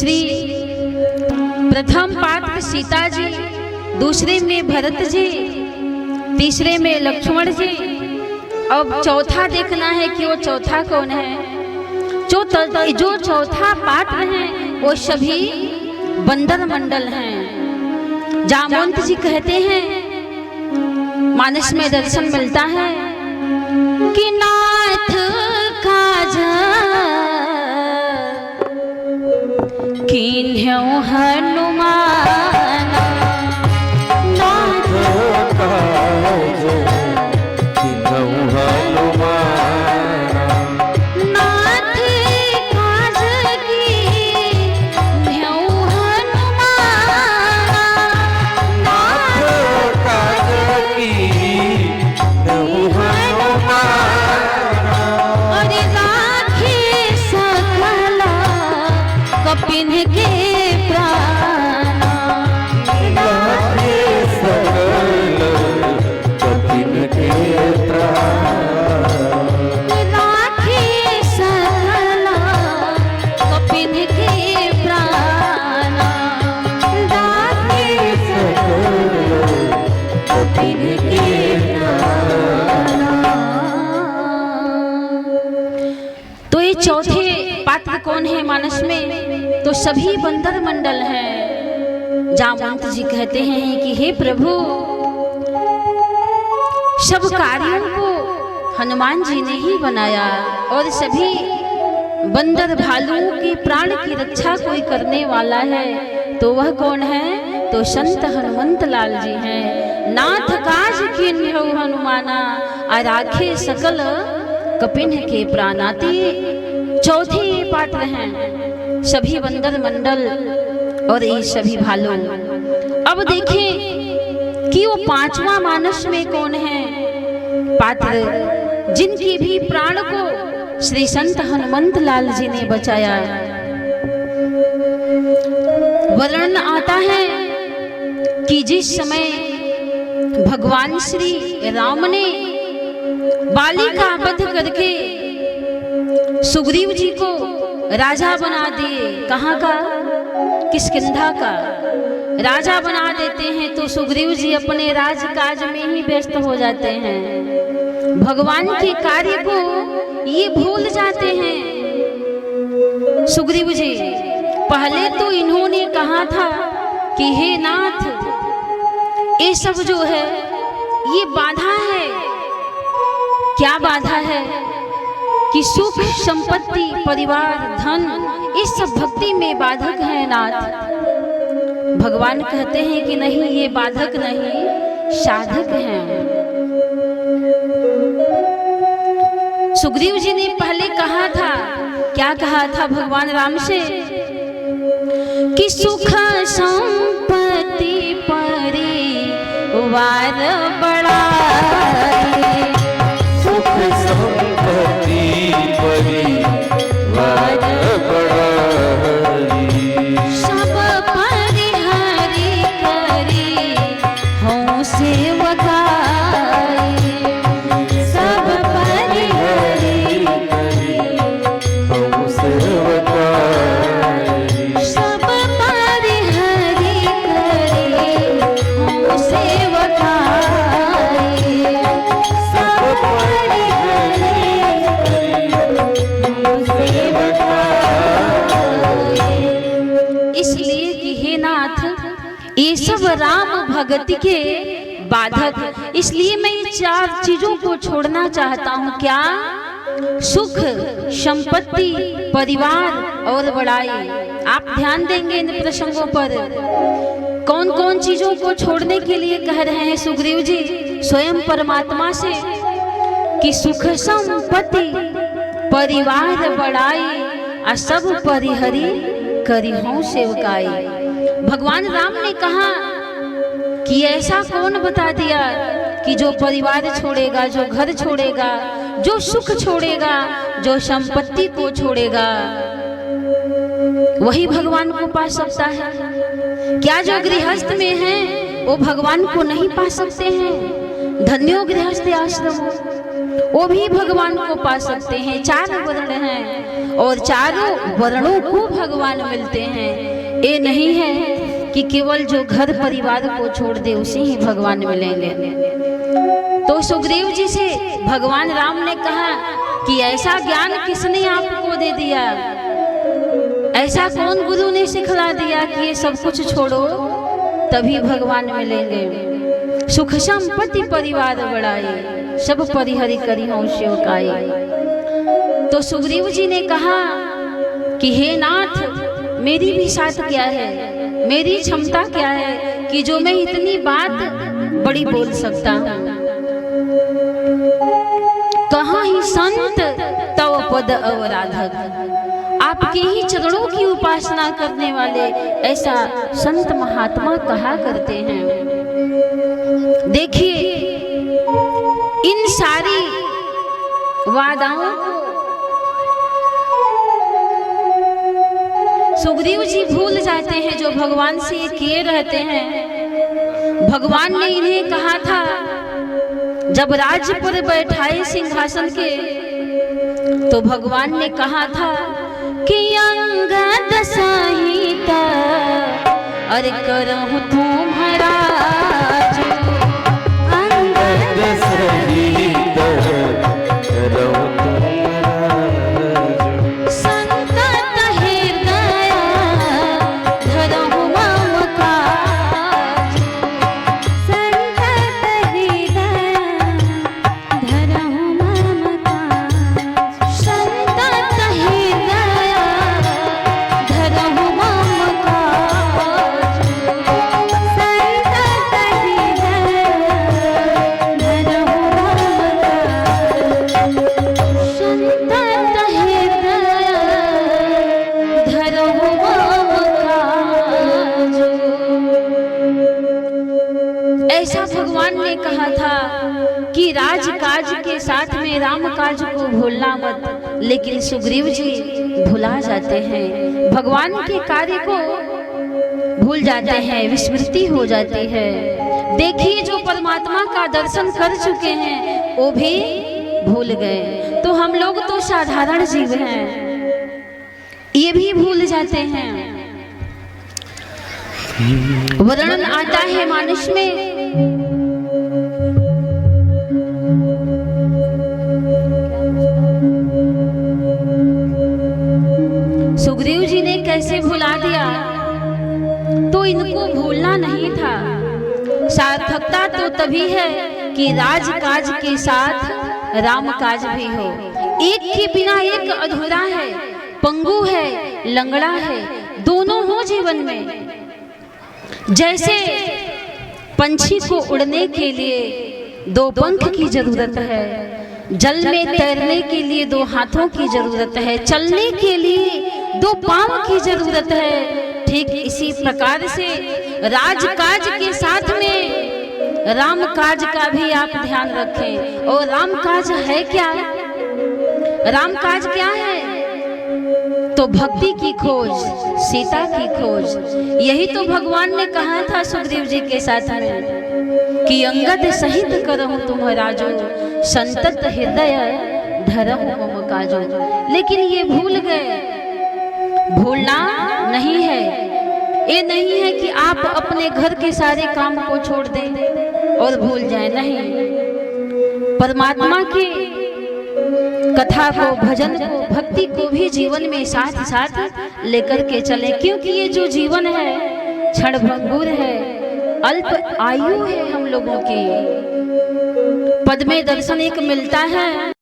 श्री प्रथम पात्र सीता जी, दूसरे में भरत जी, तीसरे में लक्ष्मण जी। अब चौथा देखना है कि वो चौथा कौन है। जो चौथा पात्र है वो सभी बंदर मंडल हैं। जामवंत जी कहते हैं, मानस में दर्शन मिलता है कि नाथ काज कीन्ह्यो हनुमान, नाथ काज कीन्ह्यो हनुमान, नाथ काज कीन्ह्यो हनुमान, नाथ काज कीन्ह्यो हनुमान। अरे राखे सकल कपिन के प्राण, राखे सकल कपिन के प्राण, राखे सकल कपिन के प्राण, राखे सकल कपिन के प्राण। तो ये चौथे पात्र कौन है मानस में? तो सभी बंदर मंडल हैं। जामवंत जी कहते हैं कि हे प्रभु, सब कार्यों को हनुमान जी ने ही बनाया और सभी बंदर भालुओं के प्राण की रक्षा कोई करने वाला है तो वह कौन है? तो संत हनुमंत लाल जी हैं। नाथ काज कीन्ह्यो हनुमाना, राखे सकल कपिन के प्राणाति। चौथे ये पात्र हैं, सभी बंदर मंडल और ये सभी भालू। अब देखें कि वो पांचवा मानस में कौन है पात्र, जिनके भी प्राण को श्री संत हनुमंत लाल जी ने बचाया। वर्णन आता है कि जिस समय भगवान श्री राम ने बाली का वध करके सुग्रीव जी को राजा बना दिए, कहाँ का? किष्किंधा का राजा बना देते हैं तो सुग्रीव जी अपने राजकाज में ही व्यस्त हो जाते हैं, भगवान के कार्य को ये भूल जाते हैं। सुग्रीव जी पहले तो इन्होंने कहा था कि हे नाथ, ये सब जो है ये बाधा है। क्या बाधा है? कि सुख, संपत्ति, परिवार, धन, ये सब भक्ति में बाधक है नाथ। भगवान कहते हैं कि नहीं, ये बाधक नहीं, साधक हैं। सुग्रीव जी ने पहले कहा था, क्या कहा था भगवान राम से? कि सुख संपत्ति परिवार बढ़ाए, सुख संपत्ति परिवार बढ़ाए, सब परिहरि करी हों सेवकाई, सब परिहरि करी हों सेवकाई, सब परिहरि करी हों सेवकाई, सब परिहरि इसलिए कि हे नाथ, ये सब राम भगति के बाधक, इसलिए मैं ये चार चीजों को छोड़ना चाहता हूँ। क्या? सुख, संपत्ति, परिवार और बड़ाई। आप ध्यान देंगे इन प्रसंगों पर। कौन कौन चीजों को छोड़ने के लिए कह रहे हैं सुग्रीव जी स्वयं परमात्मा से? कि सुख संपत्ति परिवार बड़ाई, सब परिहरि करी हों सेवकाई। भगवान राम ने कहा कि ऐसा कौन बता दिया कि जो परिवार छोड़ेगा, जो घर छोड़ेगा, जो सुख छोड़ेगा, जो संपत्ति को छोड़ेगा, वही भगवान को पा सकता है। क्या जो गृहस्थ में है वो भगवान को नहीं पा सकते हैं? धन्यो गृहस्थ आश्रम, वो भी भगवान को पा सकते हैं। चार वर्ण हैं और चारों वर्णों को भगवान मिलते हैं। ये नहीं है कि केवल जो घर परिवार को छोड़ दे उसे ही भगवान मिलेंगे। तो सुग्रीव जी से भगवान राम ने कहा कि ऐसा ज्ञान किसने आपको दे दिया, ऐसा कौन गुरु ने सिखला दिया कि ये सब कुछ छोड़ो तभी भगवान मिलेंगे। सुख संपत्ति परिवार बढ़ाए, सब परिहरि करी हूँ शिवकाई। तो सुग्रीव जी ने कहा कि हे नाथ, मेरी भी साथ क्या है, मेरी क्षमता क्या है कि जो मैं इतनी बात बड़ी बोल सकता हूँ। कहाँ ही संत तव पद अवराधक, आपके ही चरणों की उपासना करने वाले ऐसा संत महात्मा कहा करते हैं। देखिए इन सारी वादाओं को सुग्रीव जी भूल जाते हैं जो भगवान से किए रहते हैं। भगवान ने इन्हें कहा था जब राज्य पर बैठाए सिंहासन के, तो भगवान ने कहा था कि अंगद सहित अरे करहु तुम्हारा अंगद सहित करहु कि राजकाज के साथ में राम काज को भूलना मत। लेकिन सुग्रीव जी भुला जाते हैं, भगवान के कार्य को भूल जाते हैं, विस्मृति हो जाती है। देखिए जो परमात्मा का दर्शन कर चुके हैं वो भी भूल गए। तो हम लोग तो साधारण जीव हैं, ये भी भूल जाते हैं। वर्णन आता है मानस में सुग्रीव जी ने कैसे भुला दिया, तो इनको भूलना नहीं था। सार्थकता तो तभी है कि राजकाज के साथ राम काज भी हो। एक के बिना एक अधूरा है, पंगु है, लंगड़ा है, दोनों हो जीवन में। जैसे पंछी को उड़ने के लिए दो पंख की जरूरत है, जल में तैरने के लिए दो हाथों की जरूरत है, चलने के लिए दो पांव की जरूरत है। ठीक इसी प्रकार से राजकाज के साथ में राम काज का भी आप ध्यान रखें। और राम काज है क्या? राम काज क्या है? तो भक्ति की खोज, सीता की खोज। यही तो भगवान ने कहा था सुग्रीव जी के साथ में कि अंगद सहित करहु तुम्हारा जो संतत हृदय धरहु मम काजो। लेकिन ये भूल गए। भूलना नहीं है, ये नहीं है कि आप अपने घर के सारे काम को छोड़ दें और भूल जाए, नहीं। परमात्मा की कथा को, भजन को, भक्ति को भी जीवन में साथ साथ लेकर के चले, क्योंकि ये जो जीवन है क्षणभंगुर है, अल्प आयु है हम लोगों की। पद में दर्शन एक मिलता है।